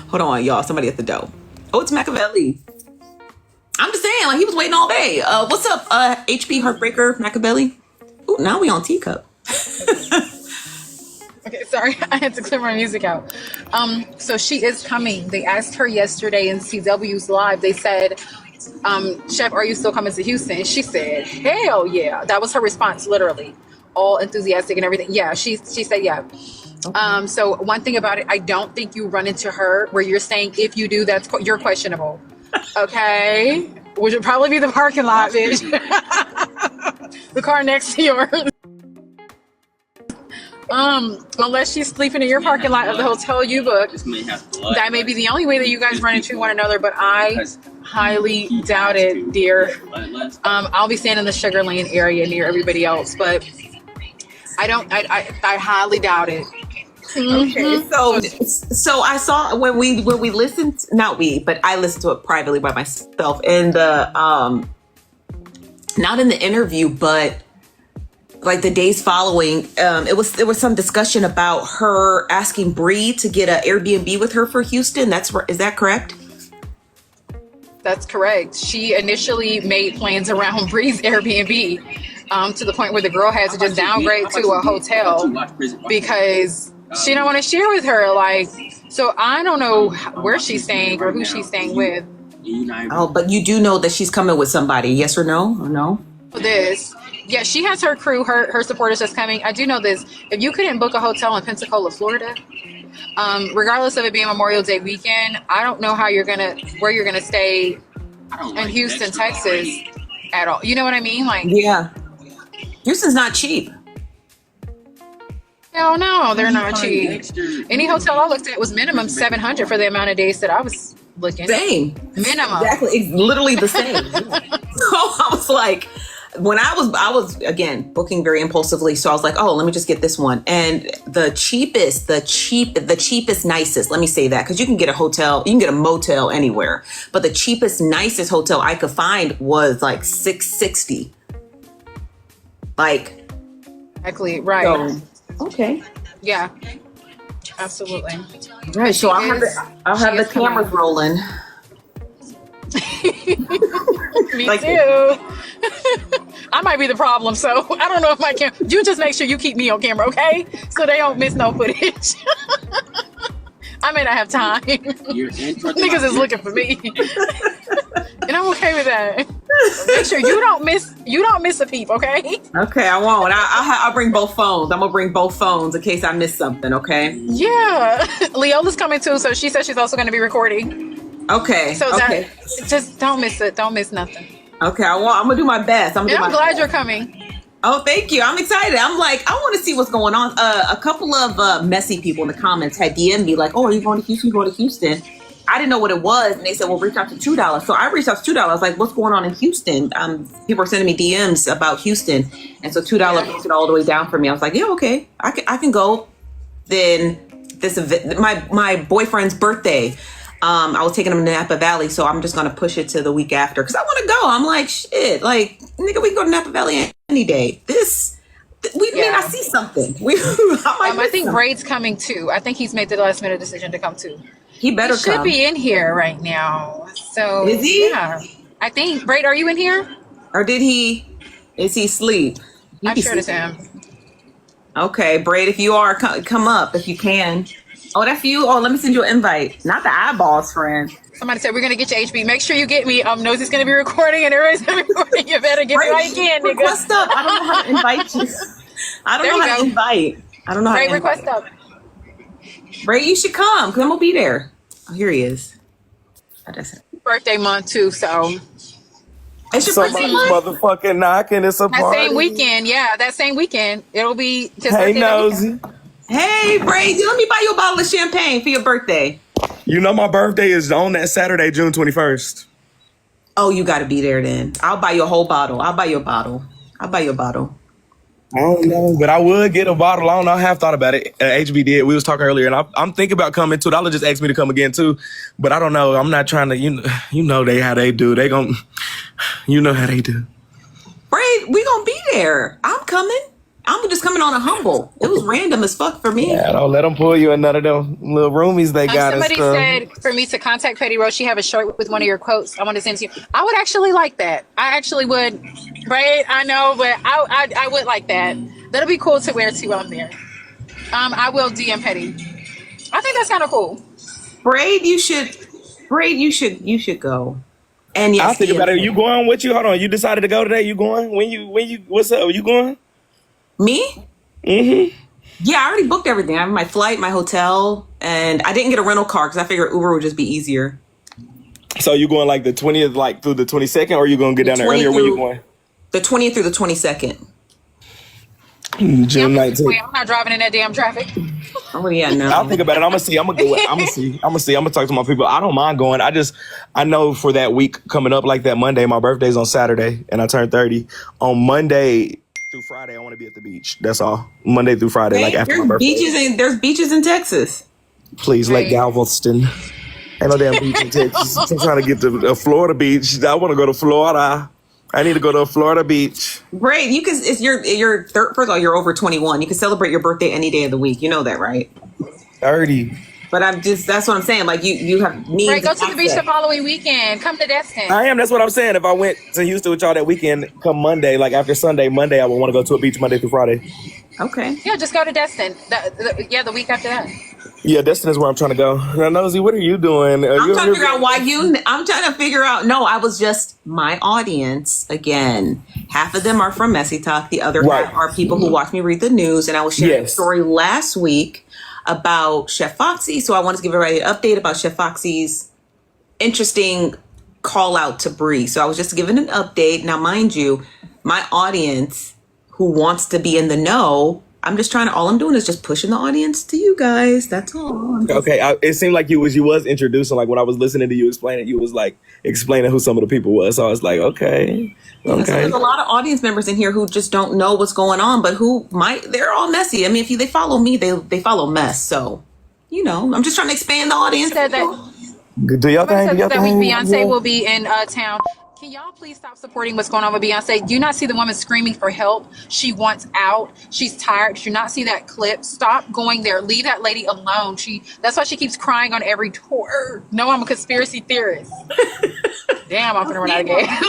Hold on, y'all. Somebody at the door. Oh, it's Machiavelli. I'm just saying, like, he was waiting all day. What's up, HB Heartbreaker Machiavelli? Ooh, now we on Teacup. Okay, sorry, I had to clear my music out. So she is coming. They asked her yesterday in CW's live. They said, Chef, are you still coming to Houston? She said, hell yeah. That was her response, literally. All enthusiastic and everything. Yeah, she said yeah. Okay. So one thing about it, I don't think you run into her where you're saying if you do, you're questionable. Okay? Which would probably be the parking lot, bitch. The car next to yours. Unless she's sleeping in your parking lot of the hotel you booked, that may be the only way that you guys run into one another, but I highly doubt it, dear. I'll be staying in the Sugar Lane area near everybody else, but I highly doubt it. Okay, so I saw when we listened, not we, but I listened to it privately by myself, and the not in the interview, but like the days following, there was some discussion about her asking Bree to get an Airbnb with her for Houston. Is that correct? That's correct. She initially made plans around Bree's Airbnb, to the point where the girl had to just downgrade to a hotel because she don't want to share with her. Like, so I don't know where she's staying or who she's staying with. Oh, but you do know that she's coming with somebody, yes or no? Or no? This. Yeah, she has her crew, her supporters that's coming. I do know this. If you couldn't book a hotel in Pensacola, Florida, regardless of it being Memorial Day weekend, I don't know where you're gonna stay in Houston, Texas at all. You know what I mean? Like, yeah, Houston's not cheap. Hell no, they're not cheap. Any hotel I looked at was minimum $700 for the amount of days that I was looking. Same. Minimum. Exactly. It's literally the same. So I was like, when I was again booking very impulsively, so I was like, oh, let me just get this one. And the cheapest, nicest, let me say that, because you can get a hotel, you can get a motel anywhere, but the cheapest, nicest hotel I could find was like $660. Like, exactly right. So, okay. Yeah. Absolutely. Right. So I'll have the cameras rolling. Me like, too. I might be the problem, so I don't know if my camera. You just make sure you keep me on camera, okay? So they don't miss no footage. I may not have time. Niggas is looking for me, and I'm okay with that. Make sure you don't miss a peep, okay? Okay, I won't. I'll bring both phones. I'm gonna bring both phones in case I miss something. Okay. Yeah, Leola's coming too, so she says she's also going to be recording. Okay. So that just don't miss it. Don't miss nothing. Okay, I'm gonna do my best. I'm glad you're coming. Oh, thank you. I'm excited. I'm like, I want to see what's going on. A couple of messy people in the comments had DM'd me like, oh, are you going to Houston? You going to Houston? I didn't know what it was. And they said, well, reach out to $2. So I reached out to $2. I was like, what's going on in Houston? People are sending me DMs about Houston. And so $2 brings it all the way down for me. I was like, yeah, okay, I can go. Then this event, my boyfriend's birthday, I was taking him to Napa Valley, so I'm just going to push it to the week after because I want to go. I'm like, shit, like, nigga, we can go to Napa Valley any day. We may not see something. I think Braid's coming too. I think he's made the last minute decision to come too. He better come. He should be in here right now. So is he? Yeah, I think. Braid, are you in here? Or did he? Is he asleep? I'm sure it's him. Okay, Braid, if you are, come up if you can. Oh, that's you? Oh, let me send you an invite. Not the eyeballs, friend. Somebody said, we're going to get you HB. Make sure you get me. Nosey's going to be recording and everybody's going to be recording. You better get me right again, nigga. Request up. I don't know how to invite you. I don't know how to invite. I don't know how to invite. Request up. Ray, you should come because I'm going to be there. Oh, here he is. Birthday month, too, so. It's your somebody's motherfucking knocking. It's a party. That same weekend, yeah. That same weekend. It'll be. Hey, Nosy. Hey, Brady, let me buy you a bottle of champagne for your birthday. You know my birthday is on that Saturday, June 21st. Oh, you got to be there then. I'll buy you a whole bottle. I'll buy you a bottle. I don't know, but I would get a bottle. I don't know. I have thought about it. HB did. We was talking earlier, and I'm thinking about coming too. Dollar just asked me to come again too, but I don't know. I'm not trying to. You know how they do. They gon'. You know how they do. Braid, we gonna be there. I'm coming. I'm just coming on a humble. It was random as fuck for me. Yeah, don't let them pull you in none of them little roomies they got and Somebody stuff. said for me to contact Petty Rose. She have a shirt with one of your quotes. I want to send to you. I would actually like that. I actually would. Right? I know, but I would like that. That'll be cool to wear too on there. I will DM Petty. I think that's kind of cool. Braid, you should go. And yes, I'll think about it. You going with you? Hold on. You decided to go today? You going? When you what's up? You going? Me? Mm-hmm. Yeah, I already booked everything. I have my flight, my hotel, and I didn't get a rental car because I figured Uber would just be easier. So you going like the 20th, like through the 22nd, or you going to get down there earlier? Where you going? The 20th through the 22nd. June 19th. I'm not driving in that damn traffic. Oh yeah, no. I'll think about it. I'm gonna see. I'm gonna go. I'm gonna see. I'm gonna talk to my people. I don't mind going. I know for that week coming up, like that Monday. My birthday's on Saturday, and I turn 30. On Monday through Friday, I want to be at the beach. That's all. Monday through Friday, like after my birthday. There's beaches in Texas. Please, Lake Galveston. Ain't no damn beach in Texas. I'm trying to get to a Florida beach. I want to go to Florida. I need to go to a Florida beach. Great. You can. It's your third. First of all, you're over 21. You can celebrate your birthday any day of the week. You know that, right? 30. But that's what I'm saying. Like you have needs. Right, go to the beach the following weekend. Come to Destin. I am. That's what I'm saying. If I went to Houston with y'all that weekend, come Monday, like after Sunday, Monday, I would want to go to a beach Monday through Friday. Okay. Yeah, just go to Destin. The week after that. Yeah, Destin is where I'm trying to go. Now, Nosy, what are you doing? I'm trying to figure out why I'm trying to figure out. No, I was just my audience again. Half of them are from Messy Talk. The other half are people who watch me read the news. And I was sharing a story last week about Chef Foxy. So I wanted to give everybody an update about Chef Foxy's interesting call out to Bree. So I was just giving an update. Now, mind you, my audience who wants to be in the know, I'm just trying to, all I'm doing is just pushing the audience to you guys. That's all. Okay. It seemed like you was introducing, like when I was listening to you explain it, you was like explaining who some of the people was. So I was like, okay. So there's a lot of audience members in here who just don't know what's going on, but they're all messy. I mean, if they follow me, they follow mess. So, I'm just trying to expand the audience. Said that. Do y'all think that week Beyonce will be in town. Can y'all please stop supporting what's going on with Beyonce? Do you not see the woman screaming for help? She wants out. She's tired. Do you not see that clip? Stop going there. Leave that lady alone. That's why she keeps crying on every tour. No, I'm a conspiracy theorist. Damn, I'm gonna run out of gas.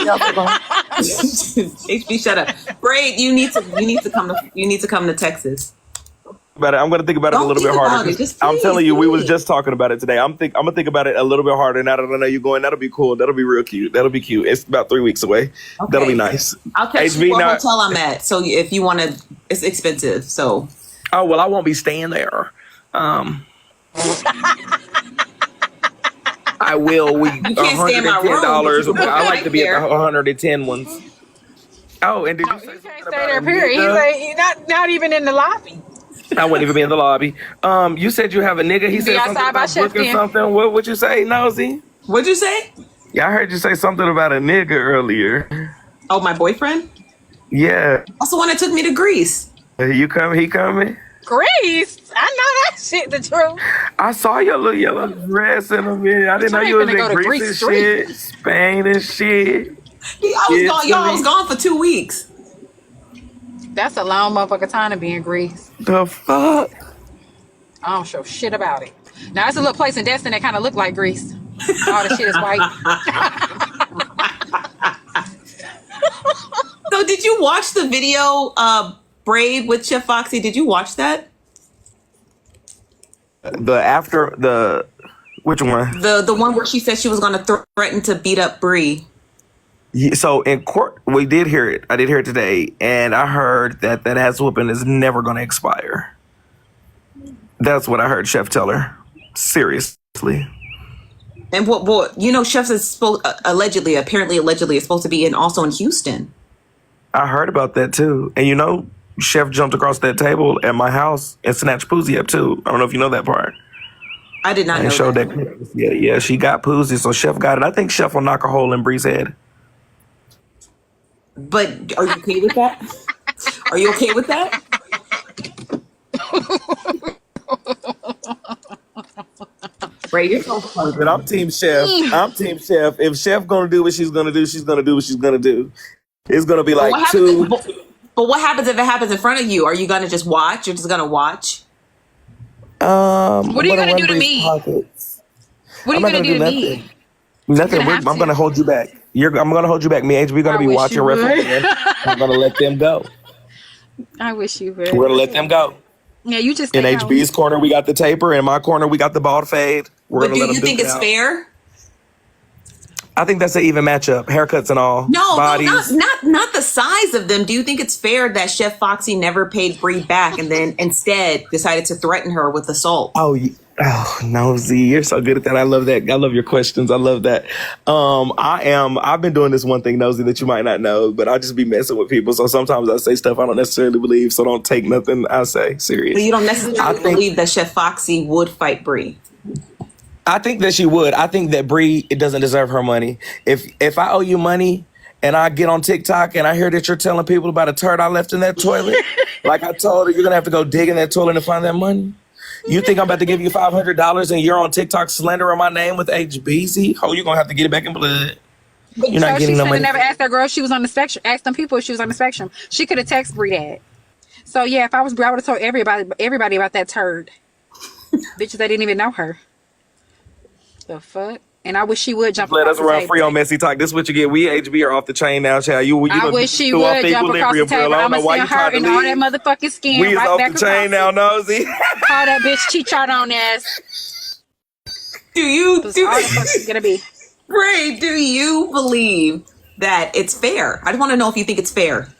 HB, shut up. Braid, you need to come to Texas. About it. I'm going to think about it a little bit harder. I'm telling you, we was just talking about it today. I'm going to think about it a little bit harder. Now that I know you're going, that'll be cool. That'll be real cute. That'll be cute. It's about 3 weeks away. Okay. That'll be nice. I'll text you what hotel I'm at. So if you want to, it's expensive. So. Oh, well, I won't be staying there. I will. You can't stay in my room. I like to be at the 110 ones. Oh, and did you say you can't stay there, period. He's like, not even in the lobby. I wouldn't even be in the lobby. You said you have a nigga. He said something about booking something. What you say, Nosy? What'd you say? Yeah, I heard you say something about a nigga earlier. Oh, my boyfriend? Yeah. That's the one that took me to Greece. You coming? He coming? Greece? I know that shit the truth. I saw your little yellow dress in a minute. I didn't know you was in Greece and shit. Spain and shit. I was gone for 2 weeks. That's a long motherfucking time to be in Greece. The fuck? I don't show shit about it. Now, it's a little place in Destin that kind of look like Greece. All the shit is white. So did you watch the video, Braid with Chef Foxy? Did you watch that? Which one? The one where she said she was going to threaten to beat up Bree. Yeah, so in court, we did hear it. I did hear it today, and I heard that ass whooping is never going to expire. That's what I heard Chef tell her. Seriously. And Chef is allegedly is supposed to be also in Houston. I heard about that too. And Chef jumped across that table at my house and snatched Poozy up too. I don't know if you know that part. I did not know showed that. Yeah, she got Poozy, so Chef got it. I think Chef will knock a hole in Bree's head. But are you okay with that? Are you okay with that? Ray, you're so funny. But I'm Team Chef. I'm Team Chef. If Chef gonna do what she's gonna do, she's gonna do what she's gonna do. It's gonna be like two. But But what happens if it happens in front of you? Are you gonna just watch? You're just gonna watch? What are you gonna gonna do to Bree's me? pockets. What are I'm you not gonna gonna do do to nothing. me? Nothing. You're gonna have I'm to. gonna hold you back. I'm gonna hold you back. Me and HB gonna I be wish watching you would. WrestleMania. I'm gonna let them go. I wish you We're would. gonna let them go. Yeah, you just In stay home. HB's corner, we got the taper. In my corner, we got the bald fade. We're But gonna do let them you duke think it it's out. fair? I think that's an even matchup. Haircuts and all. No, Bodies. not the size of them. Do you think it's fair that Chef Foxy never paid Brie back and then instead decided to threaten her with assault? Oh, Nosy, you're so good at that. I love that. I love your questions. I love that. I've been doing this one thing, Nosy, that you might not know, but I just be messing with people. So sometimes I say stuff I don't necessarily believe. So don't take nothing I say serious. So you don't necessarily believe that Chef Foxy would fight Brie. I think that she would. I think that Brie, it doesn't deserve her money. If I owe you money and I get on TikTok and I hear that you're telling people about a turd I left in that toilet, like I told her, you're gonna have to go dig in that toilet to find that money. You think I'm about to give you $500 and you're on TikTok slandering my name with HBZ? Oh, you're gonna have to get it back in blood. You're not So getting she no should money. have never asked that girl if she was on the spectrum. Asked them people if she was on the spectrum. She could have texted Brie that. So yeah, if I was Brie, I would have told everybody about that turd. Bitches that didn't even know her. The fuck? And I wish she would jump Let across us the run table. free on Messy Talk. This is what you get. We HB are off the chain now, child. I wish she would jump across the table. I'm going to send her and all that motherfucking skin We is right off back the chain now, across Nosy. Call that bitch Chichard on ass. Do you That's all the fuck she's going to be. Ray, do you believe that it's fair? I just want to know if you think it's fair.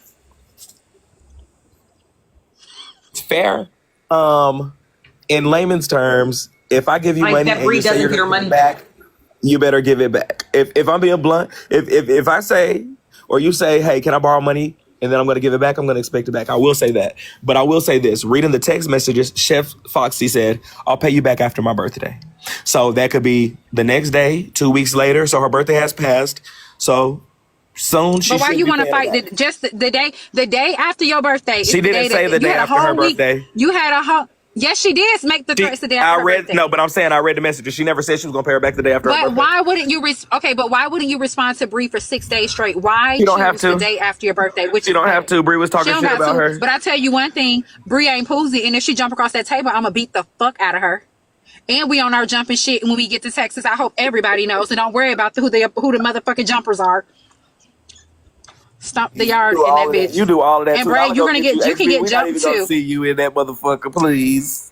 It's fair. In layman's terms, if I give you Like money that and Brie you say doesn't you're get her gonna give money it back, you better give it back. If I'm being blunt, if I say, or you say, hey, can I borrow money? And then I'm going to give it back, I'm going to expect it back. I will say that. But I will say this. Reading the text messages, Chef Foxy said, I'll pay you back after my birthday. So that could be the next day, 2 weeks later. So her birthday has passed. So soon she But why should you be want to paying fight back. just the day after your birthday? She didn't say the day after her birthday. You had a whole. Yes, she did make the threats the day after her birthday. No, but I'm saying I read the messages. She never said she was going to pay her back the day after her But birthday. why wouldn't you? But why wouldn't you respond to Brie for 6 days straight? Why You don't have choose to. the day after your birthday? Which You don't have to. Brie was talking She don't shit got about to. her. But I tell you one thing, Brie ain't Poozy, and if she jump across that table, I'm gonna beat the fuck out of her. And we on our jumping shit when we get to Texas. I hope everybody knows, and don't worry about who the motherfucking jumpers are. Stomp the yard in that bitch. You do all of that. And too. Bray, I'ma you go can you. get HB, we not jumped even gonna too. see you in that motherfucker, please.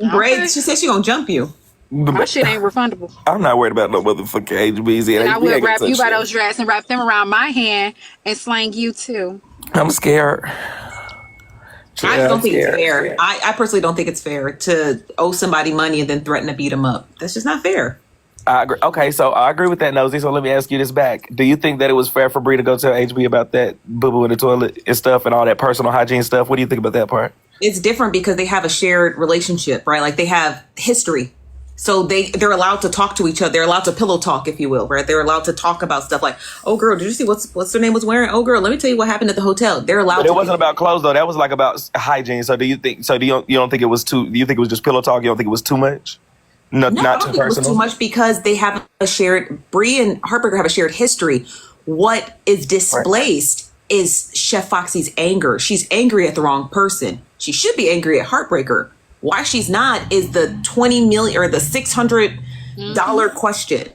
Bray, she said she gonna jump you. My shit ain't refundable. I'm not worried about no motherfucking HBZ. And I will wrap you by those dreads and wrap them around my hand and slang you too. I'm scared. I don't think it's fair. I personally don't think it's fair to owe somebody money and then threaten to beat them up. That's just not fair. I agree. Okay, so I agree with that, Nosy. So let me ask you this back. Do you think that it was fair for Brie to go tell HB about that boo-boo in the toilet and stuff and all that personal hygiene stuff? What do you think about that part? It's different because they have a shared relationship, right? Like they have history. So they're allowed to talk to each other. They're allowed to pillow talk, if you will, right? They're allowed to talk about stuff like, oh, girl, did you see what's her name was wearing? Oh, girl, let me tell you what happened at the hotel. They're allowed. But it wasn't about clothes though. That was like about hygiene. So do you think? So you don't think it was too? Do you think it was just pillow talk? You don't think it was too much? No, I not don't too think it was personal. too much because they have a shared. Brie and Heartbreaker have a shared history. What is displaced is Chef Foxy's anger. She's angry at the wrong person. She should be angry at Heartbreaker. Why she's not is the 20 million or the $600 question,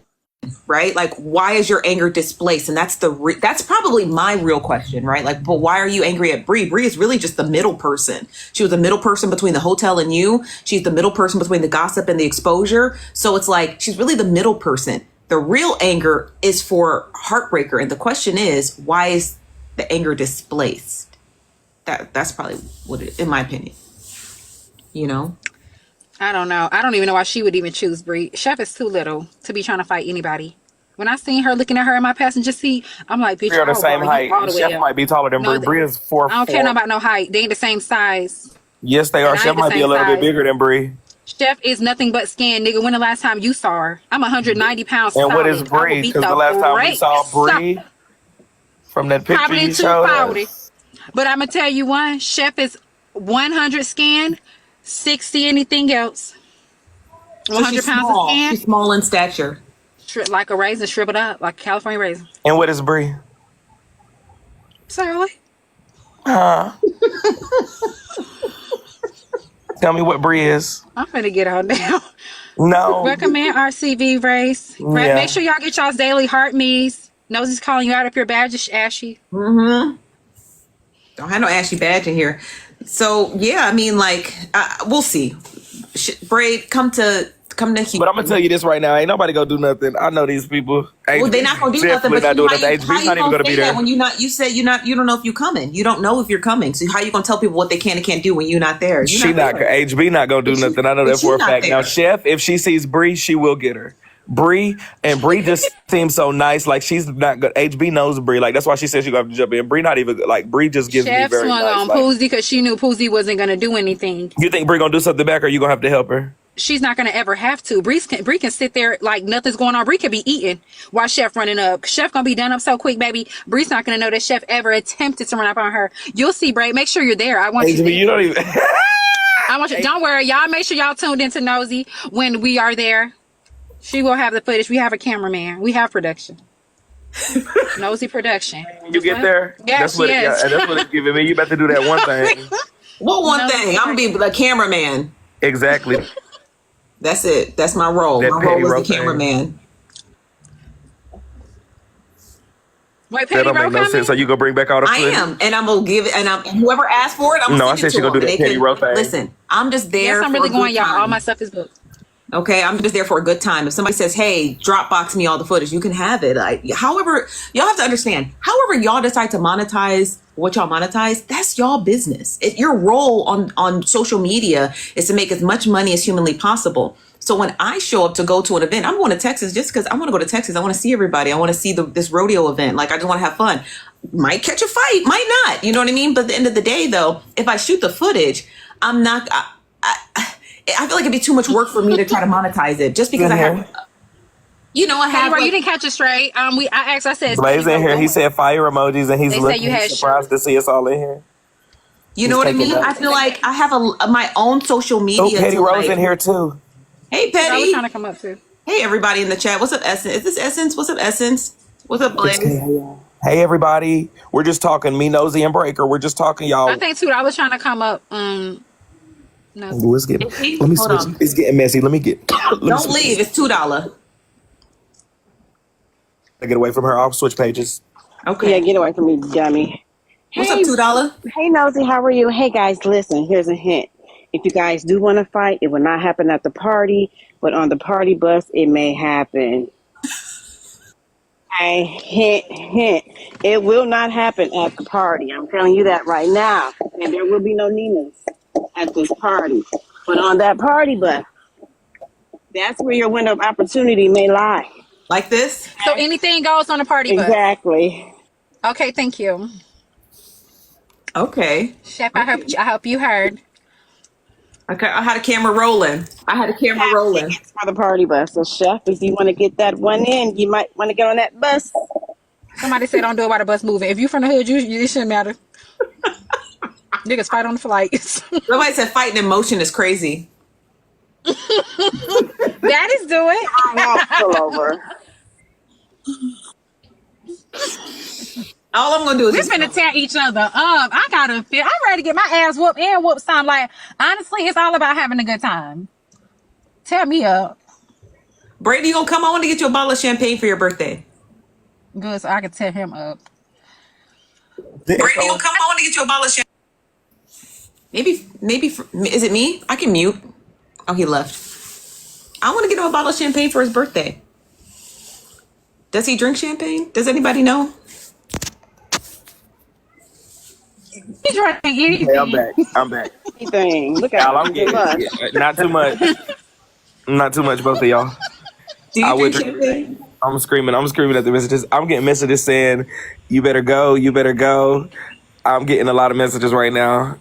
right? Like, why is your anger displaced? And that's that's probably my real question, right? Like, but why are you angry at Brie? Brie is really just the middle person. She was the middle person between the hotel and you. She's the middle person between the gossip and the exposure. So it's like, she's really the middle person. The real anger is for Heartbreaker. And the question is, why is the anger displaced? That's probably what it, in my opinion, you know? I don't know. I don't even know why she would even choose Brie. Chef is too little to be trying to fight anybody. When I seen her looking at her in my passenger seat, I'm like, bitch, They're the same height. Chef might be taller than Brie. Brie is 4'4". I don't care about no height. They ain't the same size. Yes, they are. Chef might be a little bit bigger than Brie. Chef is nothing but skin, nigga. When the last time you saw her? I'm 190 pounds. And what is Brie? Because the last time we saw Brie from that picture probably you showed 240. us. But I'm gonna tell you one. Chef is 100 skin, 60 anything else. 100 pounds of skin. She's small in stature. Like a raisin, shriveled up, like a California raisin. And what is Brie? Sorry. Huh? Tell me what Bree is. I'm finna get on now. No. Welcome in, RCV race. Yeah. Make sure y'all get y'all's daily heart me's. Nosy's calling you out if your badge is ashy. Mm-hmm. Don't have no ashy badge in here. So yeah, I mean, like, we'll see. Braid, come to Houston. But I'm gonna tell you this right now. Ain't nobody gonna do nothing. I know these people. Well, they're not gonna do nothing. But not doing nothing. how HB's you not even gonna be there. when you not? You said you don't know if you're coming. You don't know if you're coming. So how you gonna tell people what they can and can't do when you're not there? HB not gonna do nothing. I know that for a fact. Now, Chef, if she sees Bree, she will get her. Bree just seems so nice. Like she's not good. HB knows Bree. Like that's why she said she gonna have to jump in. Bree not even like Bree just gives Chef me very swung nice. on Poozy because she knew Poozy wasn't gonna do anything. You think Bree gonna do something back, or you gonna have to help her? She's not gonna ever have to. Bree can sit there like nothing's going on. Bree can be eating while Chef running up. Chef gonna be done up so quick, baby. Bree's not gonna know that Chef ever attempted to run up on her. You'll see, Braid. Make sure you're there. I want HB, you don't even. I want you. Don't worry, y'all. Make sure y'all tuned into Nosy when we are there. She will have the footage. We have a cameraman. We have production. Nosy production. You get there. Yes, yes. That's what it's giving me. You better do that one thing. What one thing? I'm gonna be the cameraman. Exactly. That's it. That's my role. My role is the cameraman. Wait, that don't make no sense. So you gonna bring back all the footage? I am, and I'm gonna give it. And whoever asked for it, I'm gonna send it to them. No, I said she gonna do that Petty Row thing. Listen, I'm just there. Yes, I'm really going, y'all. All my stuff is booked. Okay, I'm just there for a good time. If somebody says, "Hey, Dropbox me all the footage," you can have it. However, y'all have to understand. However, y'all decide to monetize what y'all monetize, that's y'all business. Your role on social media is to make as much money as humanly possible. So when I show up to go to an event, I'm going to Texas just because I want to go to Texas. I want to see everybody. I want to see this rodeo event. Like, I just want to have fun. Might catch a fight, might not. You know what I mean? But at the end of the day, though, if I shoot the footage, I'm not. I feel like it'd be too much work for me to try to monetize it just because I have. I have. You didn't catch it straight. I asked. I said, Blaze in here. He said fire emojis, and he's surprised to see us all in here. You know what I mean? I feel like I have my own social media. Oh, Petty Rose in here too. Hey, Petty. I was trying to come up too. Hey, everybody in the chat. What's up, Essence? Is this Essence? What's up, Essence? What's up, Blaze? Hey, everybody. We're just talking. Me, Nosy, and Breaker. We're just talking, y'all. I think too. I was trying to come up. No. Let's get. Let me switch. It's getting messy. Let me get. Don't leave. It's $2. I get away from her. I'll switch pages. Okay. Yeah, get away from me, dummy. What's up, $2? Hey, Nosy, how are you? Hey, guys, listen, here's a hint. If you guys do want to fight, it will not happen at the party, but on the party bus, it may happen. Hey, hint. It will not happen at the party. I'm telling you that right now. And there will be no Ninas at this party. But on that party bus, that's where your window of opportunity may lie. Like this? So anything goes on a party bus? Exactly. Okay, thank you. Okay. Chef, I hope you heard. Okay, I had a camera rolling. Tickets for the party bus. So, Chef, if you want to get that one in, you might want to get on that bus. Somebody said don't do it while the bus moving. If you from the hood, it shouldn't matter. Niggas fight on the flights. Somebody said fighting in motion is crazy. Daddy's do it. Pull over. All I'm gonna do is We're finna tear each other up. I'm ready to get my ass whooped and whoop some. Like, honestly, it's all about having a good time. Tear me up. Brady, you gonna come? I want to get you a bottle of champagne for your birthday. Good, so I can tear him up. Brady, you gonna come? I want to get you a bottle of champagne. Maybe is it me? I can mute. Oh, he left. I want to get him a bottle of champagne for his birthday. Does he drink champagne? Does anybody know? He's drinking anything. Hey, I'm back. Anything. Look at I'm getting not too much. Not too much, both of y'all. Do you drink champagne? I'm screaming at the messages. I'm getting messages saying, "You better go. You better go." I'm getting a lot of messages right now.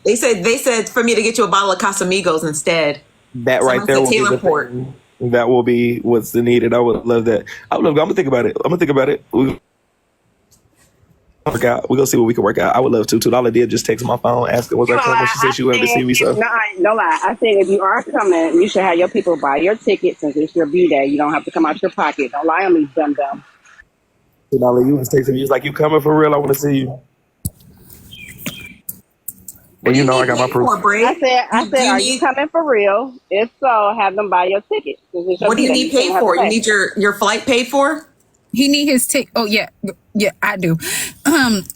They said for me to get you a bottle of Casamigos instead. That right there will be the thing. That will be what's needed. I would love that. I'm gonna think about it. We're gonna see what we can work out. I would love to. $2 did just text my phone, ask her was I coming. She said she wanted to see me. So no lie. I think if you are coming, you should have your people buy your ticket since it's your B day. You don't have to come out your pocket. Don't lie on me, dumb. $2, you was texting me. You was like, "You coming for real? I want to see you." What And do you you know I need got my paid proof. for, Bray? I Do said, you are you need? coming for real? If so, have them buy your ticket. Since it's your What do you birthday, need you shouldn't paid have to for? You pay. need your flight paid for? He need his ticket. Oh yeah, yeah, I do.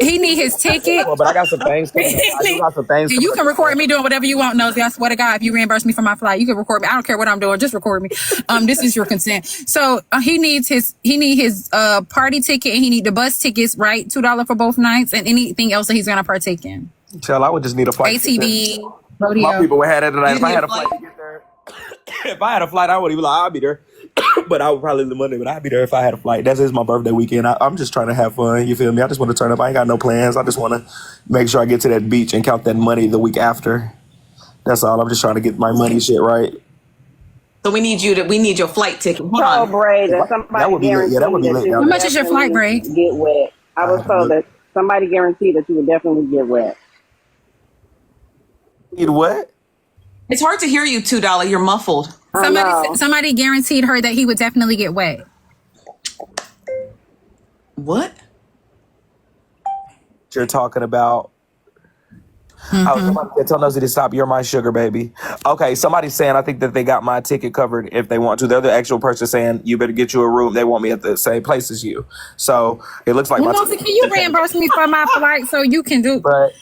He need his ticket. Well, but I got some things coming up. I do got some things And you coming can up. record me doing whatever you want, Nosy. I swear to God, if you reimburse me for my flight, you can record me. I don't care what I'm doing, just record me. This is your consent. So he need his party ticket, and he need the bus tickets, right? $2 for both nights, and anything else that he's gonna partake in. Chill, I would just need a flight. ATV, My rodeo. people would have that tonight. You If I need had a a flight flight? to get there, if I had a flight, I wouldn't even like, I'll be there. But I would probably leave Monday, but I'd be there if I had a flight. That is my birthday weekend. I'm just trying to have fun. You feel me? I just want to turn up. I ain't got no plans. I just want to make sure I get to that beach and count that money the week after. That's all. I'm just trying to get my money shit right. So we need your flight ticket. Hold So, on. Braid, that That somebody would be lit. Yeah, that would be guaranteed lit that you down How would there. much is your flight, definitely Bray? get wet. I I was have to told look. that somebody guaranteed that you would definitely get wet. Need what? It's hard to hear you, $2. You're muffled. I know. Somebody guaranteed her that he would definitely get wet. What? You're talking about. Oh, somebody said, tell Nosy to stop. You're my sugar baby. Okay, somebody's saying I think that they got my ticket covered if they want to. They're the actual person saying you better get you a room. They want me at the same place as you. So it looks like Well, my Nosy, ticket. can you reimburse me for my flight so you can do? But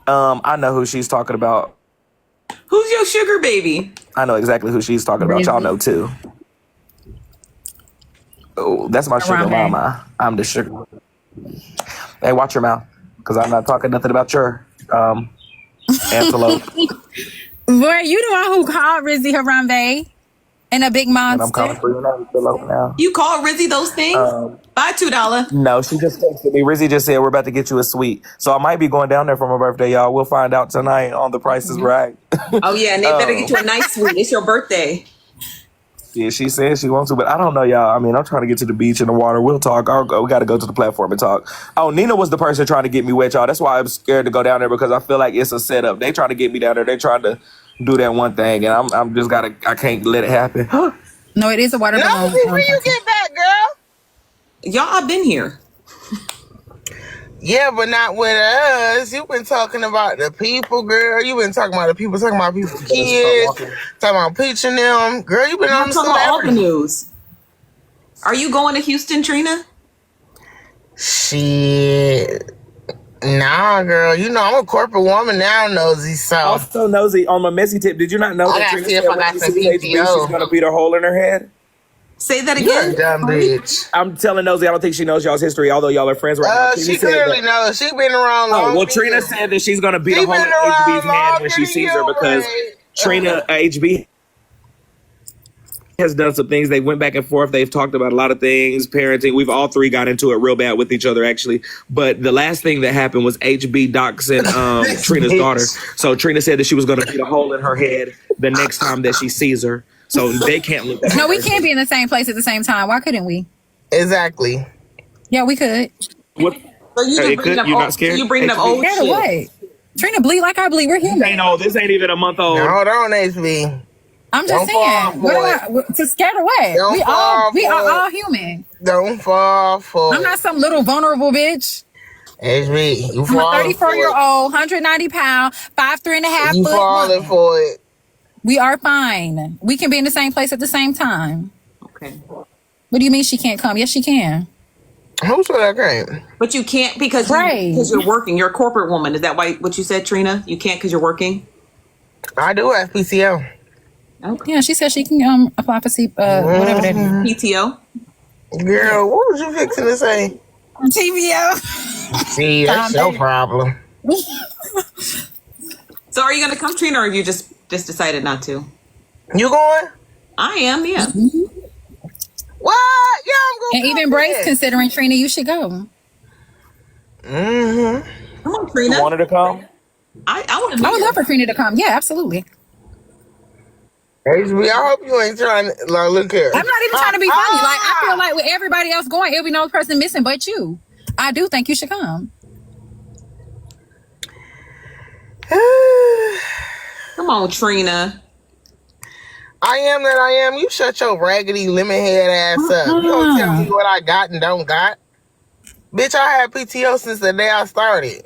I know who she's talking about. Who's your sugar baby? I know exactly who she's talking about. Y'all know too. Oh, that's my sugar Harambe. mama. I'm the sugar. Hey, watch your mouth, because I'm not talking nothing about your antelope. Boy, you the one who called Rizzy Harambe and a big And I'm monster. calling for your antelope now. You call Rizzy those things? Buy $2. No, she just texted me. Rizzy just said we're about to get you a suite. So I might be going down there for my birthday, y'all. We'll find out tonight on The Price is Right. Oh yeah, and they better get you a nice suite. It's your birthday. Yeah, she said she wants to, but I don't know, y'all. I mean, I'm trying to get to the beach and the water. We'll talk. We got to go to the platform and talk. Oh, Nina was the person trying to get me wet, y'all. That's why I'm scared to go down there, because I feel like it's a setup. They trying to get me down there. They trying to do that one thing, and I can't let it happen. No, it is a water balloon. Nosy, when you get back, girl? Y'all, I've been here. Yeah, but not with us. You've been talking about the people, girl. You've been talking about the people, talking about people's kids, talking about preaching them. Girl, you've been on I'm the talking about all the celebrity. news. Are you going to Houston, Trina? Shit. Nah, girl. You know, I'm a corporate woman now, Nosy, so. Also, Nosy, on my messy tip, did you not know I that gotta Trina see if said I got when some she sees HB, PTO. she's going to beat her hole in her head? Say that You're a again. dumb bitch. I'm telling Nosy, I don't think she knows y'all's history, although y'all are friends right now. Trina She said clearly that- knows. She been around long. Oh, well, Trina said that she's going to beat She a hole in been around HB's hand when longer she than sees her, you, because Ray. Trina, HB has done some things. They went back and forth. They've talked about a lot of things, parenting. We've all three got into it real bad with each other, actually. But the last thing that happened was HB doxing Trina's bitch. daughter. So Trina said that she was going to beat a hole in her head the next time that she sees her. So they can't look at No, we can't be in the same place at the same time. Why couldn't we? Exactly. Yeah, we could. What? So you It just could- bring up you're not old, scared? you bring up HB? old Scared of shit. what? Trina bleed like I bleed. We're This human. ain't old. This ain't even a month old. Now, hold on, HB. I'm just Don't fall saying. for To scared of what? Don't We fall are for it. all human. Don't fall for I'm not some little vulnerable bitch. HB. You I'm a falling for 34-year-old, 190 pound, 5'3" and a half it. You foot falling woman. for it. We are fine. We can be in the same place at the same time. Okay. What do you mean she can't come? Yes, she can. Who's that came? But you can't because Right. you're working. You're a corporate woman. Is that why what you said, Trina? You can't because you're working? I do have PCO. Okay. Yeah, she said she can apply for whatever that is. PTO? Girl, what was you fixing to say? TVO. See, that's your problem. So are you going to come, Trina, or have you just decided not to? You going? I am, yeah. What? Yeah, I'm going. And even Brace considering Trina, you should go. Mm-hmm. Come on, You Trina. wanted to come? I want to I would love for Trina to come. Yeah, absolutely. HB, I hope you ain't trying to like, look here. I'm not even trying to be funny. Like, I feel like with everybody else going, it'll be no person missing but you. I do think you should come. Come on, Trina. I am that I am. You shut your raggedy lemon head ass up. You don't tell me what I got and don't got. Bitch, I had PTO since the day I started.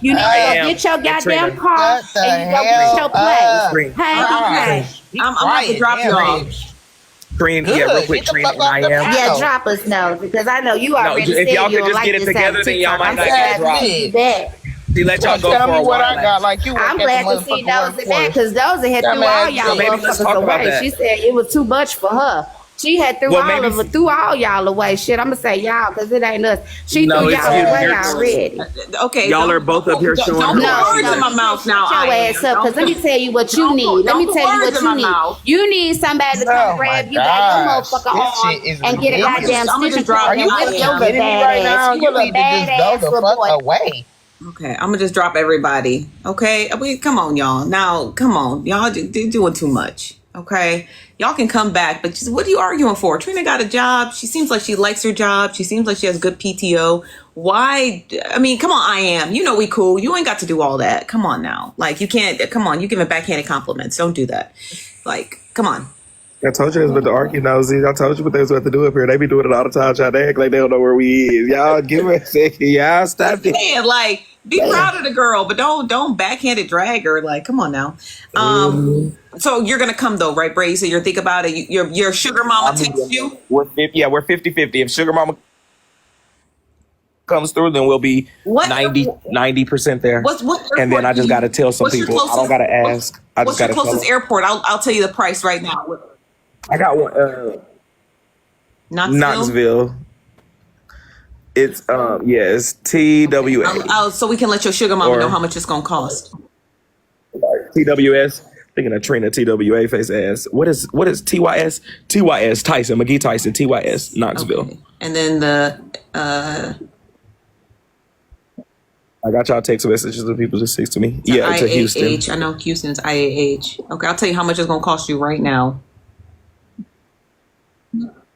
You need to go get your goddamn car and you go get your place. Hey, okay. I'm about to drop y'all. Trina, yeah, real quick, Trina and I am. Yeah, drop us now because I know you already said if y'all you could don't just like get it this together, then y'all might not get dropped. back. See, let y'all go Tell for me a what while. I got. Like you I'm work at glad the to see motherfucking Dozy back workforce. because Dozy had threw all y'all Maybe let's motherfuckers talk about away. that. She said it was too much for her. She had threw Well, all maybe of it, threw all y'all away. Shit, I'm gonna say y'all because it ain't us. She No, threw it's y'all you. away You're- already. Okay, Y'all are both up here showing don't her put watch. words in my mouth now. Shut your I ass up, because let me tell you what you Don't need. Let me put tell you words what in you my need. mouth. You need somebody to come Oh my grab you by your gosh. motherfucking This arm shit is and get a ridiculous. goddamn I'ma stitch just drop Are attached you and whip I your am. little kidding me right now? badass. You You a little need to just go badass the little fuck boy. away. Okay, I'm gonna just drop everybody. Okay, come on, y'all. Now, come on, y'all. They're doing too much. Okay, y'all can come back, but just, what are you arguing for? Trina got a job. She seems like she likes her job. She seems like she has good PTO. Why? I mean, come on, I am. You know we cool. You ain't got to do all that. Come on now. Like you can't. Come on, you giving backhanded compliments. Don't do that. Like, come on. I told you it was about the argue nosy. I told you what they was about to do up here. They be doing it all the time, trying to act like they don't know where we is. Y'all give me a second. Y'all stop it. Saying like, be proud of the girl, but don't backhanded drag her. Like, come on now. So you're gonna come though, right, Brady? So you're think about it. Your sugar mama texts you. We're 50-50. If Sugar Mama comes through, then we'll be What 90% there. what And then airport I do just you- got to tell some what's your people. I don't got to ask. I What's just your got to tell closest them. airport? I'll tell you the price right now. I got one. Knoxville. Knoxville. It's it's TWA. So we can let your sugar mama Or- know how much it's gonna cost. TWS. Thinking of Trina TWA face ass. What is TYS? TYS Tyson, McGee Tyson, TYS, Knoxville. Okay. And then the I got y'all text messages of people just text to me. to Yeah, to Houston. IAH. I know Houston's IAH. Okay, I'll tell you how much it's gonna cost you right now.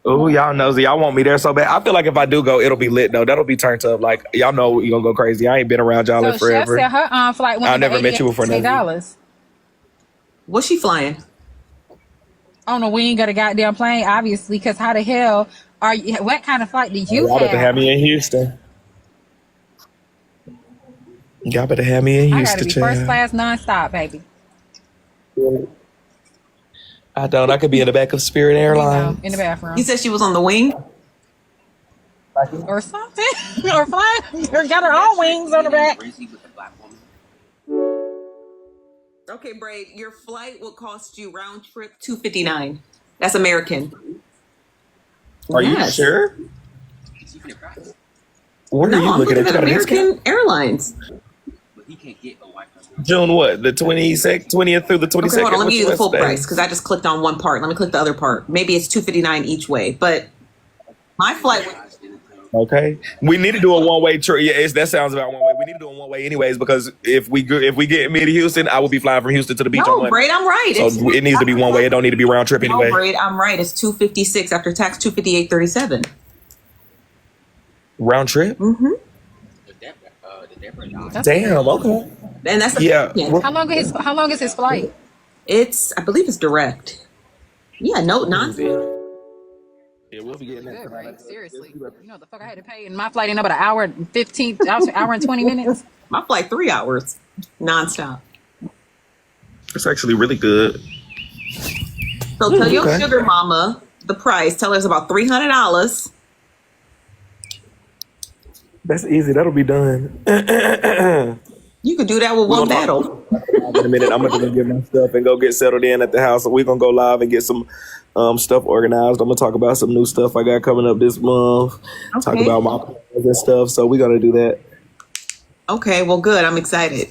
Oh, y'all nosy. Y'all want me there so bad. I feel like if I do go, it'll be lit though. That'll be turned up. Like y'all know you're gonna go crazy. I ain't been around y'all So in Chef forever. said her flight went I to never met you before. $88. What's she flying? Oh no, we ain't got a goddamn plane, obviously, because how the hell are you? What kind of flight do you Y'all better have have? me in Houston. Y'all better have me in I gotta Houston, be first child. class nonstop, baby. I don't. I could be in the back of Spirit You know, Airlines. in the You bathroom said she was on the wing. or something, or flying, or got her own wings on the back. Okay, Braid, your flight will cost you round trip $259. That's American. Are you Yes. sure? Where are No, you I'm looking looking at? You at got a discount? American Airlines. June what? The 20th through the 22nd? Okay, hold on. Let me give you the What's full that? price because I just clicked on one part. Let me click the other part. Maybe it's $259 each way, but my flight. Okay, we need to do a one-way trip. Yeah, that sounds about one way. We need to do a one-way anyways because if we get me to Houston, I will be flying from Houston to the beach on No, Monday. Braid, I'm right. So it needs to be one way. It don't need to be round trip No, anyway. Braid, I'm right. It's $256 after tax. $258.37. Round trip. Mm-hmm. Damn. Okay. And that's the Yeah. How long is his flight? I believe it's direct. Yeah, no nonsense. Yeah, we'll be getting that. Good, right? Seriously, you know the fuck I had to pay, and my flight ain't about an hour and 15, hour and 20 minutes. My flight 3 hours, nonstop. It's actually really good. So tell your Okay. sugar mama the price. Tell her it's about $300. That's easy. That'll be done. You could do that with one battle. In a minute, I'm gonna get my stuff and go get settled in at the house. So we're gonna go live and get some stuff organized. I'm gonna talk about some new stuff I got coming up this month. Talk Okay. about my plans and stuff. So we're gonna do that. Okay, well, good. I'm excited.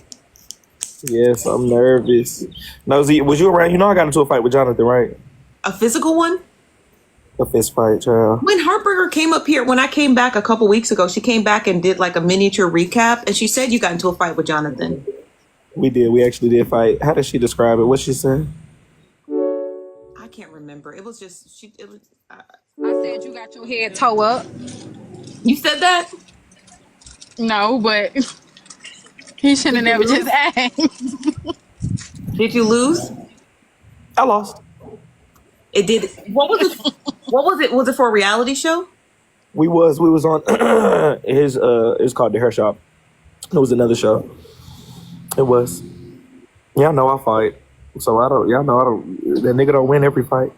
Yes, I'm nervous. Nosy, was you around? You know I got into a fight with Jonathan, right? A physical one? A fist fight, child. When Hartberger came up here, when I came back a couple weeks ago, she came back and did like a miniature recap, and she said you got into a fight with Jonathan. We did. We actually did fight. How did she describe it? What she said? I can't remember. It was just I said you got your head toe up. You said that? No, but he shouldn't have never just asked. Did you lose? I lost. It did. What was it? What was it? Was it for a reality show? We was on his it's called The Hair Shop. It was another show. It was. Y'all know I fight. So y'all know I don't that nigga don't win every fight.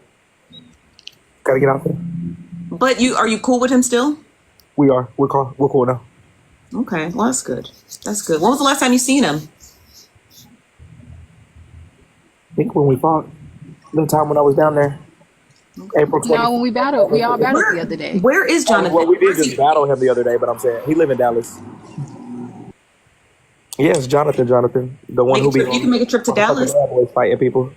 Gotta get out there. But are you cool with him still? We are. We're cool now. Okay, well that's good. That's good. When was the last time you seen him? I think when we fought. The time when I was down there. April 20th. No, when we battled, we all battled the other day. Where is Jonathan? Well, we did Where's just he? battle him the other day, but I'm saying he live in Dallas. Yes, Jonathan, the one who be You can make a trip to Dallas. always fighting people.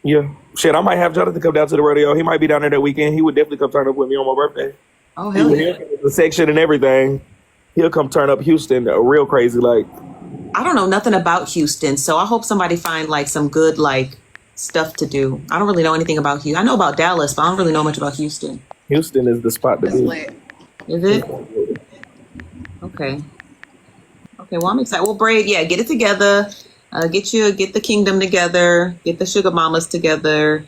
Yeah, shit, I might have Jonathan come down to the rodeo. He might be down there that weekend. He would definitely come turn up with me on my birthday. Oh hell yeah! The section and everything. He'll come turn up Houston, real crazy. Like, I don't know nothing about Houston, so I hope somebody find like some good like stuff to do. I don't really know anything about Houston. I know about Dallas, but I don't really know much about Houston. Houston is the spot to It's be. lit. Is it? Okay. Okay. Well, I'm excited. Well, Braid, yeah, get it together. Get the kingdom together. Get the sugar mamas together.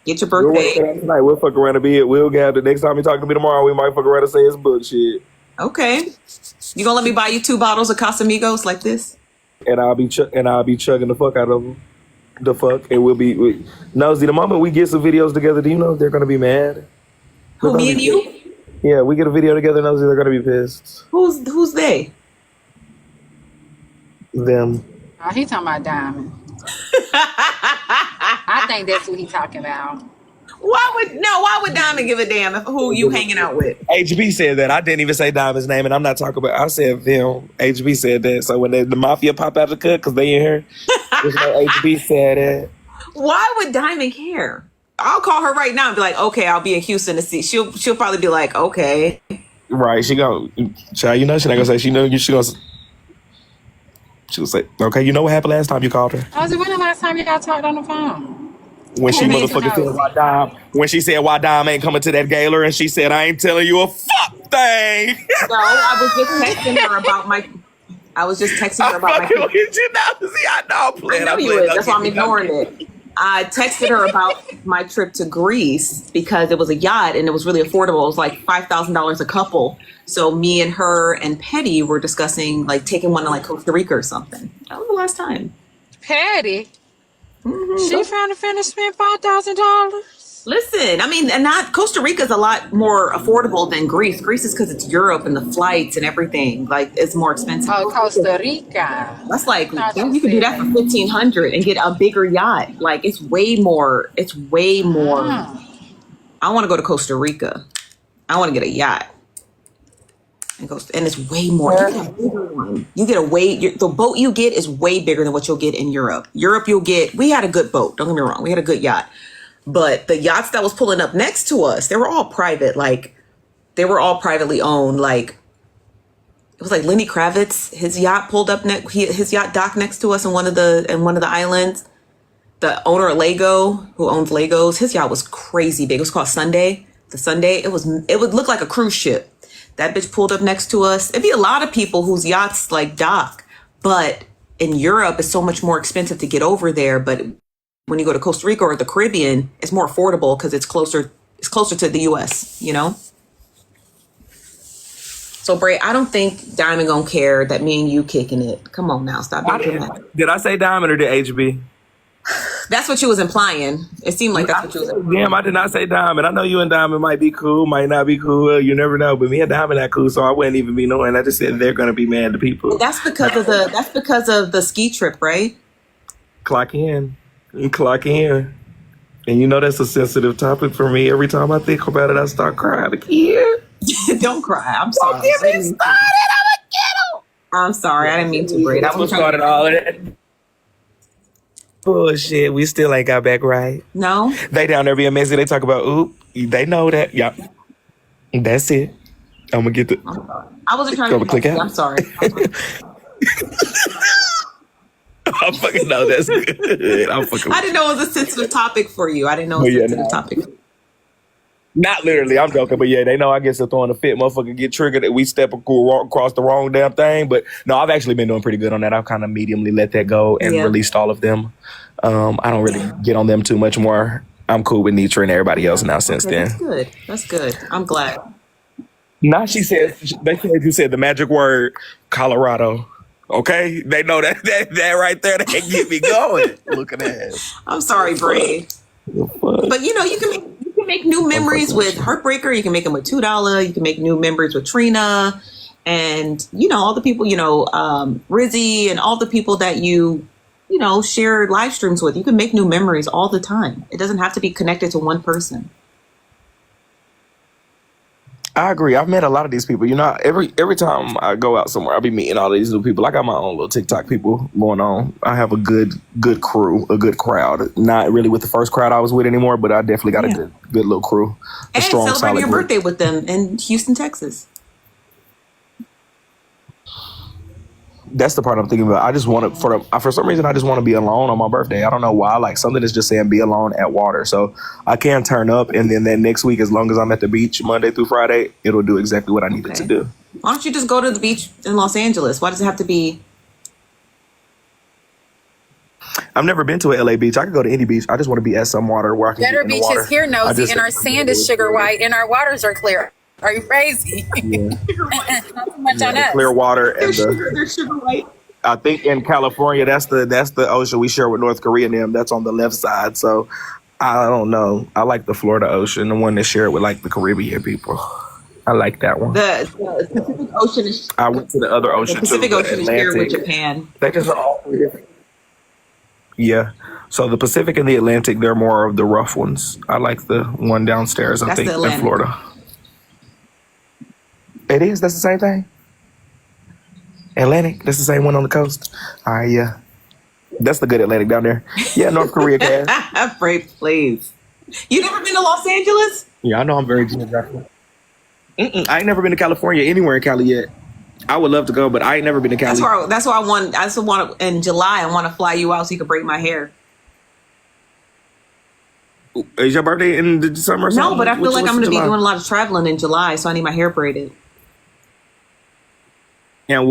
Get your We'll work birthday. it out tonight. We'll fuck around and be it. We'll get the next time you talk to me tomorrow. We might fuck around and say it's bullshit. Okay. You gonna let me buy you 2 bottles of Casamigos like this? And I'll be chugging the fuck out of them. The fuck, and we'll be Nosy. The moment we get some videos together, do you know they're gonna be mad? Who, me and you? Yeah, we get a video together, Nosy. They're gonna be pissed. Who's they? Them. Oh, he talking about Diamond. I think that's what he talking about. Why would Diamond give a damn if who you hanging out with? HB said that. I didn't even say Diamond's name, and I'm not talking about. I said them. HB said that. So when the mafia pop out of the cut because they in here, just know HB said it. Why would Diamond care? I'll call her right now and be like, okay, I'll be in Houston to see. She'll probably be like, okay. Right? She go, child. You know she not gonna say. She know she gonna. She'll say, okay. You know what happened last time you called her? I was like, when the last time you got talked on the phone? When she Who, me? motherfucking said why Dom. When she said why Dom ain't coming to that gala, and she said I ain't telling you a fuck thing. No, I was just texting her about my. fucking with you now. See, I know I'm playing. I know you is. That's why I'm ignoring it. I texted her about my trip to Greece because it was a yacht and it was really affordable. It was like $5,000 a couple. So me and her and Petty were discussing like taking one to like Costa Rica or something. That was the last time. Patty. She trying to finish spend $5,000. Listen, I mean, and not Costa Rica is a lot more affordable than Greece. Greece is because it's Europe and the flights and everything. Like it's more expensive. Oh, Costa Rica. That's like Thought you you can do said that for $1,500 and get a bigger yacht. Like it's way more. It's way more. I want to go to Costa Rica. I want to get a yacht. And it's way more. You get a bigger one. You get the boat you get is way bigger than what you'll get in Europe. Europe, we had a good boat. Don't get me wrong. We had a good yacht. But the yachts that was pulling up next to us, they were all private. Like, they were all privately owned. Like, it was like Lenny Kravitz. His yacht pulled up his yacht docked next to us in one of the islands. The owner of Lego, who owns Legos, his yacht was crazy big. It was called Sunday. The Sunday. It would look like a cruise ship. That bitch pulled up next to us. It'd be a lot of people whose yachts like dock, but in Europe, it's so much more expensive to get over there. But when you go to Costa Rica or the Caribbean, it's more affordable because it's closer to the US, you know? So Bray, I don't think Diamond gonna care that me and you kicking it. Come on now, stop being dramatic. Did I say Diamond or did HB? That's what you was implying. It seemed like that's what you was implying. Damn, I did not say Diamond. I know you and Diamond might be cool, might not be cool. You never know. But me and Diamond not cool, so I wouldn't even be knowing. I just said they're gonna be mad to people. That's because of the ski trip, right? Clock in. And you know that's a sensitive topic for me. Every time I think about it, I start crying again. Don't cry. I'm sorry. Don't get me started. I'm a kiddo. I'm sorry. I didn't mean to, Bray. That's what started all of that. Bullshit. We still ain't got back right. No. They down there being messy. They talk about, oop. They know that. Yeah. That's it. I'm going to get the... I'm sorry. I wasn't trying to click out. I'm sorry. I fucking know that's good. I didn't know it was a sensitive topic for you. I didn't know it was a sensitive topic. Not literally, I'm joking, but yeah, they know I get to throwing a fit. Motherfucker get triggered that we step across the wrong damn thing. But no, I've actually been doing pretty good on that. I've kind of mediumly let that go and released all of them. I don't really get on them too much more. I'm cool with Nitra and everybody else now since then. That's good. That's good. I'm glad. Now they said you said the magic word, Colorado. Okay? They know that right there, they get me going. Look at that. I'm sorry, Bray. But you know, you can make new memories with Heartbreaker. You can make them with $2. You can make new memories with Trina, and you know all the people. You know, Rizzy, and all the people that you share live streams with. You can make new memories all the time. It doesn't have to be connected to one person. I agree. I've met a lot of these people. Every time I go out somewhere, I'll be meeting all these new people. I got my own little TikTok people going on. I have a good crew, a good crowd. Not really with the first crowd I was with anymore, but I definitely got a good little crew. And celebrating your birthday with them in Houston, Texas. That's the part I'm thinking about. I just want to, for some reason, I just want to be alone on my birthday. I don't know why. Like, something is just saying be alone at water. So I can turn up, and then that next week, as long as I'm at the beach Monday through Friday, it'll do exactly what I need it to do. Why don't you just go to the beach in Los Angeles? Why does it have to be? I've never been to a LA beach. I could go to any beach. I just want to be at some water where I can Better get in the water. beaches here, Nosy, and our sand is sugar white, and our waters are clear. Are you crazy? Yeah. Not too much on us. Clear water and They're sugar white. I think in California, that's the ocean we share with North Korea and them. That's on the left side. So I don't know. I like the Florida Ocean, the one that share it with like the Caribbean people. I like that one. The Pacific Ocean is. I went to the other ocean The Pacific too. Ocean is shared with Japan. They just are all different. Yeah. So the Pacific and the Atlantic, they're more of the rough ones. I like the one downstairs, I think, in Florida. It is? That's the same thing? Atlantic? That's the same one on the coast? All right, yeah. That's the good Atlantic down there. Yeah, North Korea can. Pray, please. You never been to Los Angeles? Yeah, I know I'm very geographical. I ain't never been to California, anywhere in Cali yet. I would love to go, but I ain't never been to Cali. That's why I want to, in July, I want to fly you out so you can braid my hair. Is your birthday in the summer or something? No, but I feel like I'm going to be doing a lot of traveling in July, so I need my hair braided. And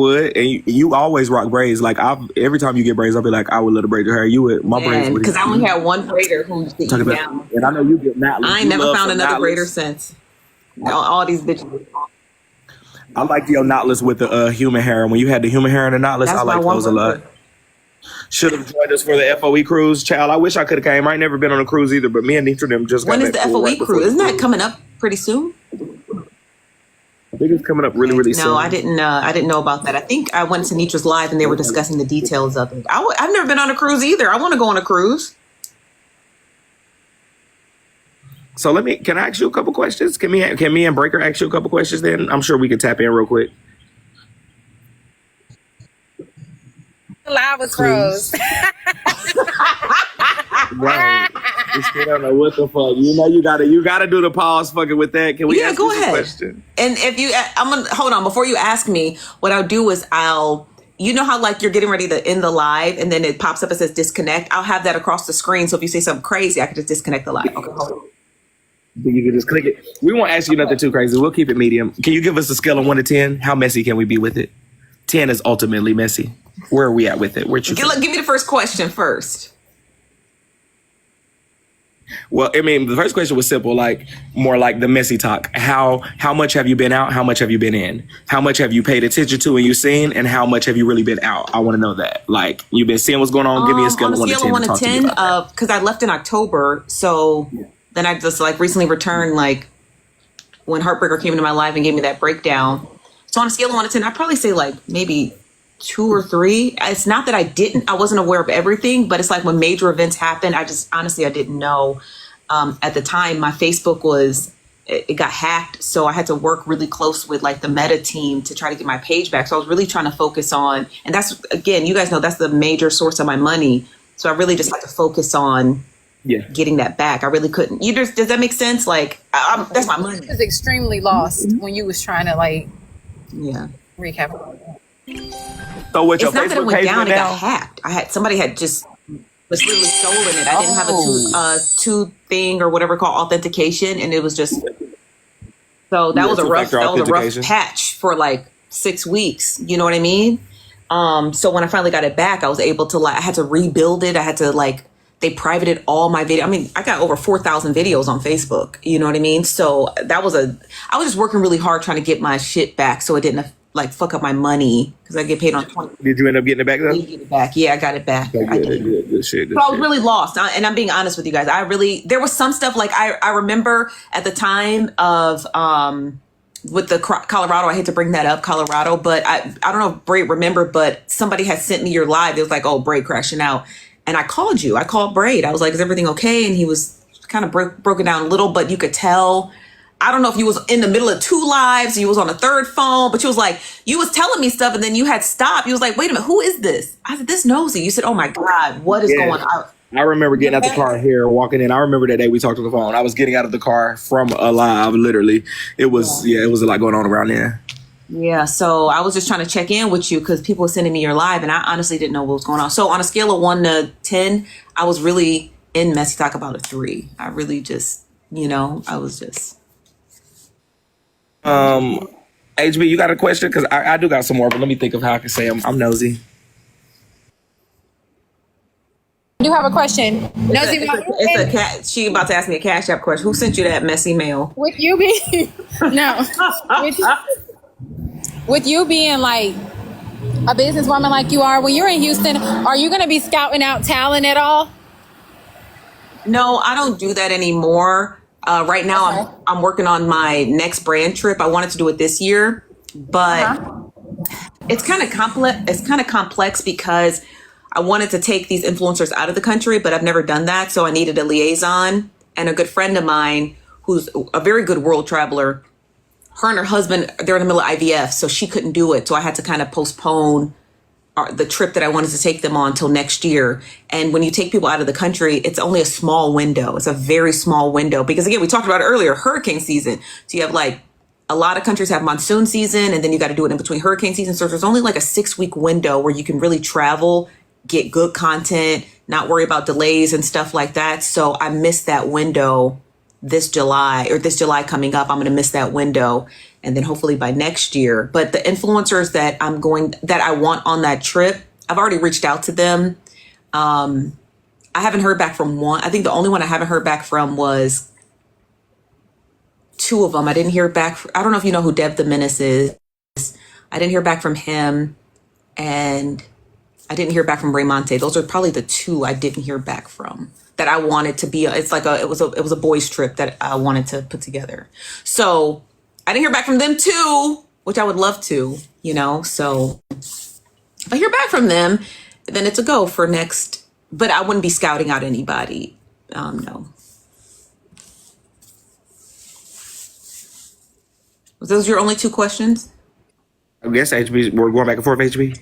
you always rock braids. Like, every time you get braids, I'll be like, I would love to braid your hair. You would, my braids would. Because I only had one braider who used to eat down. And I know you get knotless. I ain't never found another braider since. All these bitches. I like your knotless with the human hair. And when you had the human hair and the knotless, I like those a lot. Should have joined us for the FOE cruise. Child, I wish I could have came. I ain't never been on a cruise either, but me and Nitra them just got When is the FOE cruise? Isn't that coming up pretty soon? I think it's coming up really, really soon. No, I didn't know about that. I think I went to Nitra's live and they were discussing the details of it. I've never been on a cruise either. I want to go on a cruise. So can I ask you a couple questions? Can me and Breaker ask you a couple questions then? I'm sure we can tap in real quick. Live was froze. Right. We still don't know what the fuck. You gotta do the pause fucking with that. Can we ask go you ahead. a question? And if you, I'm gonna hold on before you ask me. What I'll do is how like you're getting ready to end the live and then it pops up and says disconnect. I'll have that across the screen. So if you say something crazy, I can just disconnect the live. Okay, hold on. You can just click it. We won't ask you nothing too crazy. We'll keep it medium. Can you give us a scale of 1 to 10? How messy can we be with it? 10 is ultimately messy. Where are we at with it? Give me the first question first. Well, I mean, the first question was simple, like more like the messy talk. How much have you been out? How much have you been in? How much have you paid attention to and you seen? And how much have you really been out? I want to know that. Like, you've been seeing what's going on. Give me a scale of 1 to 10. On a scale of 1 to 10, because I left in October, so then I just like recently returned, like when Heartbreaker came into my life and gave me that breakdown. So on a scale of 1 to 10, I'd probably say like maybe 2 or 3. It's not that I wasn't aware of everything, but it's like when major events happen, I didn't know. At the time, my Facebook it got hacked. So I had to work really close with like the Meta team to try to get my page back. So I was really trying to focus on, and that's, again, you guys know that's the major source of my money. So I really just had to focus on getting that back. I really couldn't. Does that make sense? Like, that's my money. I was extremely lost when you was trying to recap. So with your it's not Facebook that it went page down, it now? got hacked. Somebody had just was really stolen it. I didn't have a two thing or whatever called authentication, and it was just so that was a rough patch for like 6 weeks. You know what I mean? So when I finally got it back, I was able to I had to rebuild it. I had to they privated all my video. I mean, I got over 4,000 videos on Facebook. You know what I mean? So I was just working really hard trying to get my shit back so it didn't fuck up my money because I get paid on 20. Did you end up getting it back though? Get it back. Yeah, I got it back. Good shit. So I was really lost. And I'm being honest with you guys. There was some stuff I remember at the time of with the Colorado, I hate to bring that up, Colorado, but I don't know if Braid remember, but somebody had sent me your live. It was like, oh, Braid crashing out. And I called you. I called Braid. I was like, is everything okay? And he was kind of broken down a little, but you could tell. I don't know if you was in the middle of 2 lives, you was on a 3rd phone, but you was like, you was telling me stuff and then you had stopped. You was like, wait a minute, who is this? I said, this Nosy. You said, oh my God, what is going on? I remember getting out the car here, walking in. I remember that day we talked on the phone. I was getting out of the car from a live, literally. It was, it was a lot going on around there. Yeah, so I was just trying to check in with you because people were sending me your live and I honestly didn't know what was going on. So on a scale of 1 to 10, I was really in Messy Talk about a 3. I really just, I was just... HB, you got a question? Because I do got some more, but let me think of how I can say I'm nosy. I do have a question. Nosy, it's a cat. She about to ask me a Cash App question. Who sent you that messy mail? with you being with you being like a businesswoman like you are, when you're in Houston, are you going to be scouting out talent at all? No, I don't do that anymore. Right now, I'm working on my next brand trip. I wanted to do it this year, but it's kind of complex. It's kind of complex because I wanted to take these influencers out of the country, but I've never done that. So I needed a liaison, and a good friend of mine who's a very good world traveler. Her and her husband, they're in the middle of IVF, so she couldn't do it. So I had to kind of postpone the trip that I wanted to take them on till next year. And when you take people out of the country, it's only a small window. It's a very small window because, again, we talked about it earlier, hurricane season. So you have like a lot of countries have monsoon season, and then you got to do it in between hurricane season. So there's only like a 6-week window where you can really travel, get good content, not worry about delays and stuff like that. So I missed that window this July coming up. I'm going to miss that window. And then hopefully by next year. But the influencers that I want on that trip, I've already reached out to them. I haven't heard back from one. I think the only one I haven't heard back from was 2 of them. I didn't hear back. I don't know if you know who Dev the Menace is. I didn't hear back from him. And I didn't hear back from Raymonte. Those are probably the 2 I didn't hear back from that I wanted to be. It's like it was a boys trip that I wanted to put together. So I didn't hear back from them too, which I would love to, so if I hear back from them, then it's a go for next, but I wouldn't be scouting out anybody. No. Was those your only 2 questions? I guess HB, we're going back and forth, HB.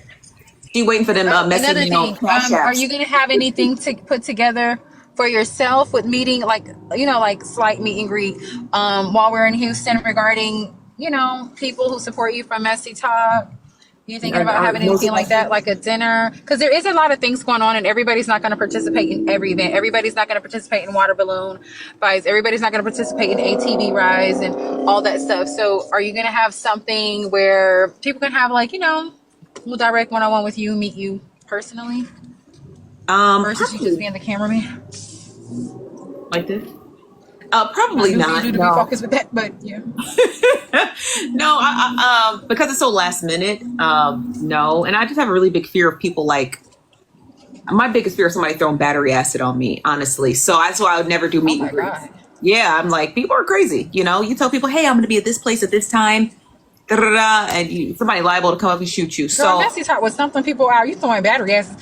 You waiting for them Another messaging thing, are you going to have anything to put together for yourself with meeting, like slight meet and greet while we're in Houston regarding, people who support you from Messy Talk? You thinking about having anything like that, like a dinner? Because there is a lot of things going on, and everybody's not going to participate in every event. Everybody's not going to participate in water balloon rides. Everybody's not going to participate in ATV rides and all that stuff. So are you going to have something where people can have we'll direct one-on-one with you, meet you personally? Versus you just being the cameraman? Like this? Probably not. You to be focused with that, but yeah. No, I because it's so last minute. No, and I just have a really big fear of people my biggest fear is somebody throwing battery acid on me, honestly. So that's why I would never do meet and greets. Yeah, I'm like, people are crazy. You tell people, hey, I'm going to be at this place at this time. And somebody liable to come up and shoot you. So Messy Talk was something people are. You throwing battery acid?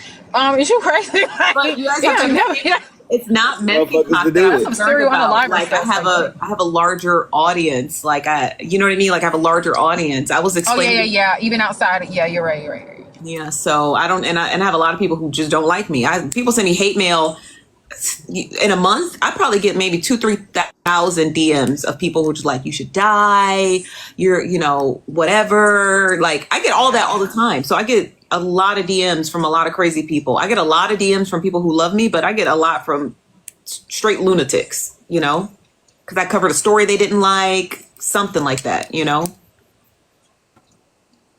Is you crazy? But you guys have to it's not Messy Talk. Some cereal on the library. Like I have a larger audience. You know what I mean? Like I have a larger audience. I was explaining. Oh yeah. Even outside, yeah, you're right. Yeah. So I don't, and I have a lot of people who just don't like me. People send me hate mail. In a month, I probably get maybe 2,000-3,000 DMs of people who are just like, you should die, you're, whatever. Like, I get all that all the time. So I get a lot of DMs from a lot of crazy people. I get a lot of DMs from people who love me, but I get a lot from straight lunatics, because I covered a story they didn't like, something like that, Yeah.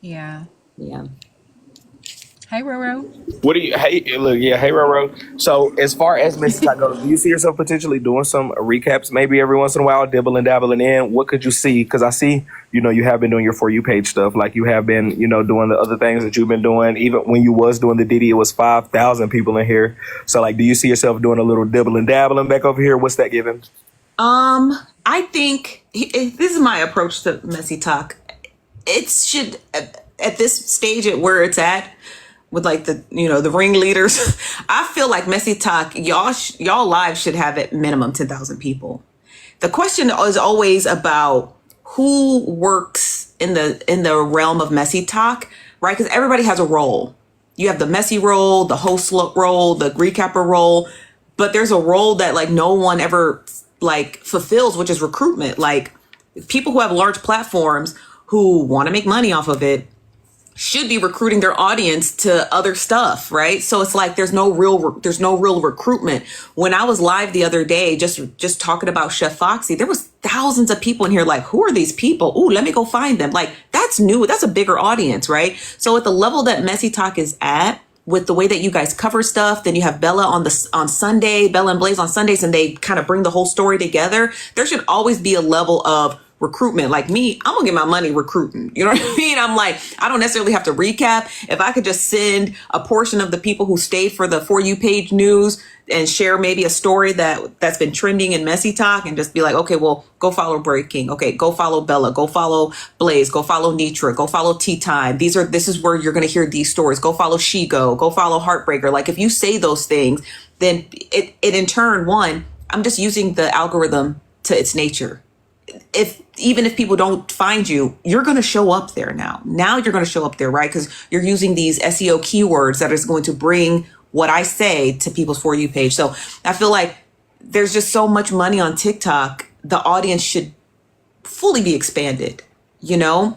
Yeah. Hey, Roro. What do you? Hey, look, yeah. Hey, Roro. So, as far as Messy Talk goes, do you see yourself potentially doing some recaps, maybe every once in a while, dibbling, dabbling in? What could you see? Because I see, you have been doing your For You page stuff, like you have been, doing the other things that you've been doing. Even when you was doing the Diddy, it was 5,000 people in here. So, like, do you see yourself doing a little dibbling, dabbling back over here? What's that giving? I think this is my approach to messy talk. It should, at this stage at where it's at, with like the the ringleaders, I feel like messy talk, y'all lives should have at minimum 10,000 people. The question is always about who works in the realm of messy talk, right? Because everybody has a role. You have the messy role, the host role, the recapper role, but there's a role that like no one ever like fulfills, which is recruitment. Like people who have large platforms who want to make money off of it should be recruiting their audience to other stuff, right? So it's like there's no real recruitment. When I was live the other day, just talking about Chef Foxy, there was thousands of people in here like, who are these people? Ooh, let me go find them. Like that's new. That's a bigger audience, right? So at the level that Messy Talk is at, with the way that you guys cover stuff, then you have Bella on Sunday, Bella and Blaze on Sundays, and they kind of bring the whole story together. There should always be a level of recruitment. Like me, I'm gonna get my money recruiting. You know what I mean? I'm like, I don't necessarily have to recap. If I could just send a portion of the people who stay for the For You page news and share maybe a story that's been trending in Messy Talk and just be like, okay, well, go follow BraidKing. Okay, go follow Bella. Go follow Blaze. Go follow Nitra. Go follow Tea Time. This is where you're gonna hear these stories. Go follow Shigo. Go follow Heartbreaker. Like if you say those things, then it in turn, one, I'm just using the algorithm to its nature. Even if people don't find you, you're going to show up there now. Now you're going to show up there, right? Because you're using these SEO keywords that is going to bring what I say to people's For You page. So I feel like there's just so much money on TikTok. The audience should fully be expanded,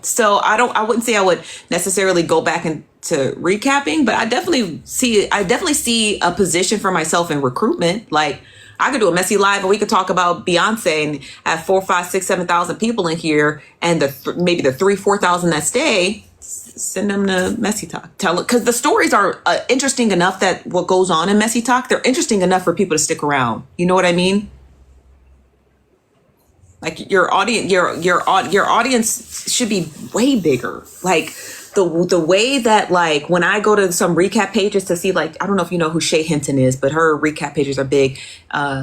So I wouldn't say I would necessarily go back into recapping, but I definitely see a position for myself in recruitment. Like, I could do a messy live and we could talk about Beyonce and have 4, 5, 6, 7,000 people in here, and maybe the 3, 4,000 that stay, send them to Messy Talk. Tell it, because the stories are interesting enough that what goes on in Messy Talk, they're interesting enough for people to stick around. You know what I mean? Like your audience should be way bigger. Like the way that like when I go to some recap pages to see, like, I don't know if you know who Shay Hinton is, but her recap pages are big.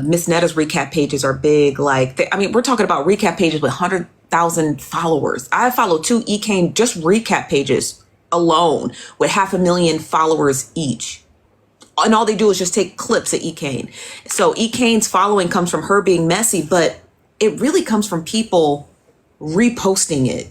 Miss Netta's recap pages are big. Like we're talking about recap pages with 100,000 followers. I follow 2 eCane just recap pages alone with 500,000 followers each. And all they do is just take clips of eCane. So eCane's following comes from her being messy, but it really comes from people reposting it,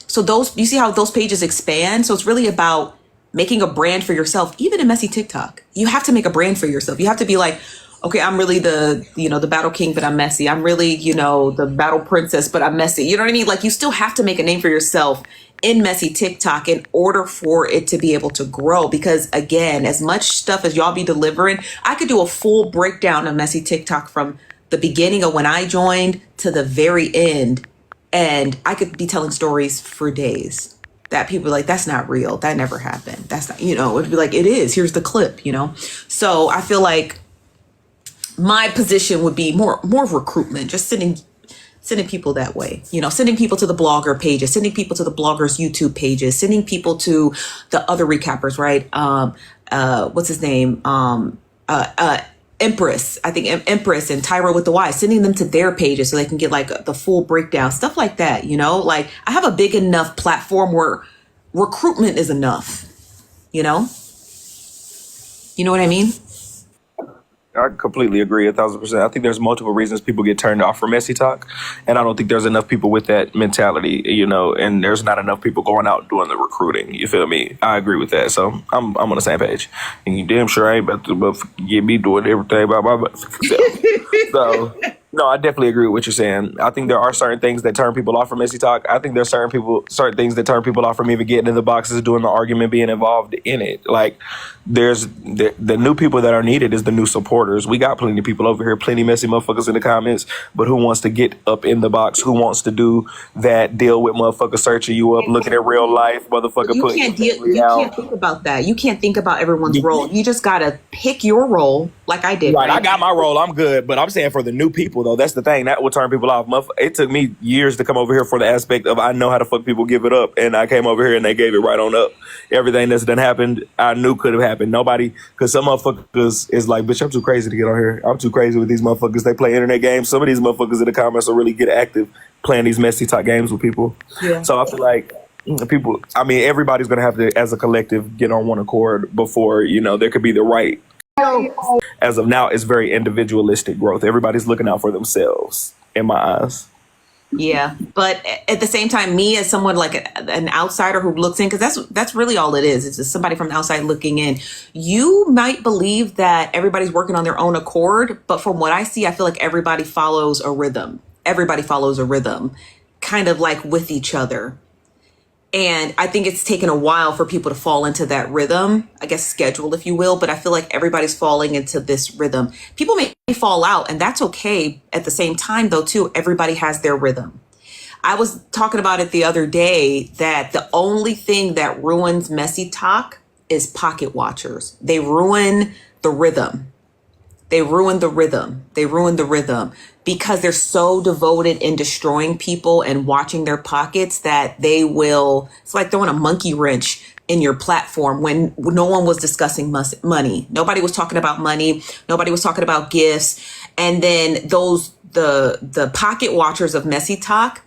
So you see how those pages expand? So it's really about making a brand for yourself, even in messy TikTok. You have to make a brand for yourself. You have to be like, okay, I'm really the battle king, but I'm messy. I'm really, the battle princess, but I'm messy. You know what I mean? Like you still have to make a name for yourself in messy TikTok in order for it to be able to grow. Because again, as much stuff as y'all be delivering, I could do a full breakdown of messy TikTok from the beginning of when I joined to the very end. And I could be telling stories for days that people are like, that's not real. That never happened. That's not, it'd be like, it is. Here's the clip, So I feel like my position would be more of recruitment, just sending people that way, sending people to the blogger pages, sending people to the bloggers' YouTube pages, sending people to the other recappers, right? What's his name? Empress, I think Empress and Tyra with the Y, sending them to their pages so they can get like the full breakdown, stuff like that, Like I have a big enough platform where recruitment is enough, You know what I mean? I completely agree 1,000%. I think there's multiple reasons people get turned off from Messy Talk, and I don't think there's enough people with that mentality, and there's not enough people going out doing the recruiting. You feel me? I agree with that, so I'm on the same page. And you damn sure ain't about to get me doing everything by myself. So no, I definitely agree with what you're saying. I think there are certain things that turn people off from Messy Talk. I think there's certain things that turn people off from even getting in the boxes, doing the argument, being involved in it. Like there's the new people that are needed is the new supporters. We got plenty of people over here, plenty messy motherfuckers in the comments, but who wants to get up in the box? Who wants to do that deal with motherfucker searching you up, looking at real life, motherfucker You can't think about that. You can't think about everyone's role. You just gotta pick your role, like I did. Right, I got my role. I'm good, but I'm saying for the new people people though. That's the thing that would turn people off. It took me years to come over here for the aspect of I know how to fuck people give it up, and I came over here and they gave it right on up. Everything that's done happened, I knew could have happened. Nobody, because some motherfuckers is like, bitch, I'm too crazy to get on here. I'm too crazy with these motherfuckers. They play internet games. Some of these motherfuckers in the comments will really get active playing these messy talk games with people. Yeah. So I feel like people, I mean, everybody's gonna have to, as a collective, get on one accord before there could be the right. As of now, it's very individualistic growth. Everybody's looking out for themselves, in my eyes. Yeah, but at the same time, me as someone like an outsider who looks in, because that's really all it is. It's just somebody from the outside looking in. You might believe that everybody's working on their own accord, but from what I see, I feel like everybody follows a rhythm. Everybody follows a rhythm, kind of like with each other. And I think it's taken a while for people to fall into that rhythm, I guess schedule, if you will. But I feel like everybody's falling into this rhythm. People may fall out, and that's okay. At the same time, though, too, everybody has their rhythm. I was talking about it the other day that the only thing that ruins messy talk is pocket watchers. They ruin the rhythm. They ruin the rhythm. They ruin the rhythm because they're so devoted in destroying people and watching their pockets that they will, it's like throwing a monkey wrench in your platform when no one was discussing money. Nobody was talking about money. Nobody was talking about gifts. And then the pocket watchers of messy talk,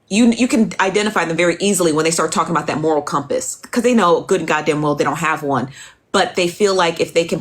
you can identify them very easily when they start talking about that moral compass because they know good and goddamn well they don't have one. But they feel like if they can